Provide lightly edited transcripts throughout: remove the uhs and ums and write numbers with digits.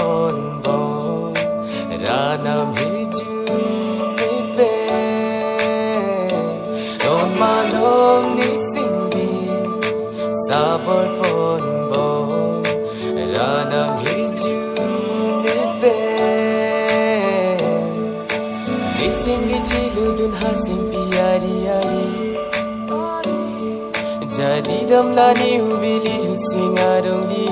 pon bo ranam hiju nipe on malom ni singbi sabor pon bo ranam hiju nipe ni singbi chiludun hasim piari ari jadi damlani hubili singarongli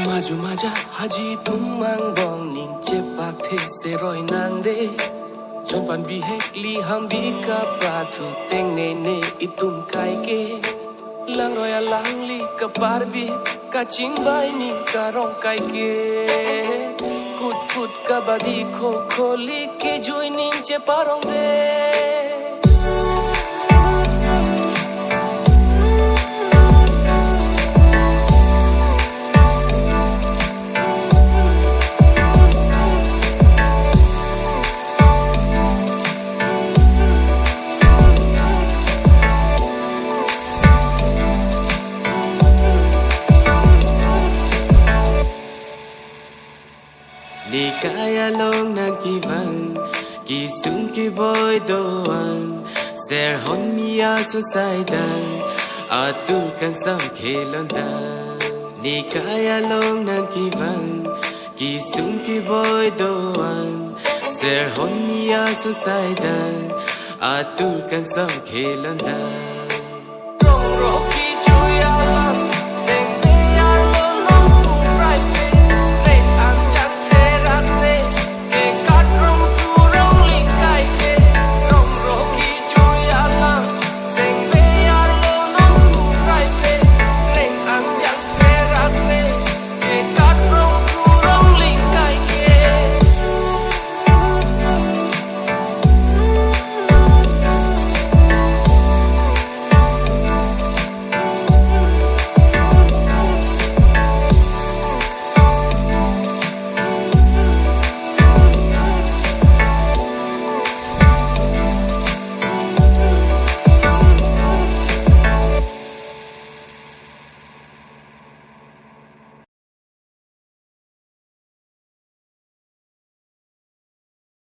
Maju maja haji tumang bong ning cepak the seroi nande Chompan bihek li hambi ka prathu teng ne ne itum kai ke lang roya lang li ka parbi ka chingbai ni ka rong kai ke kut kut ka badi kho kho li ke joi ning che parong de Ni kaya long nang kivang ki sung ki boy doan ser hon mia so sai dan atu kang sam khelon da ni kaya long nang kivang ki sung ki boy doan ser hon mia so sai dan atu kang sam khelon da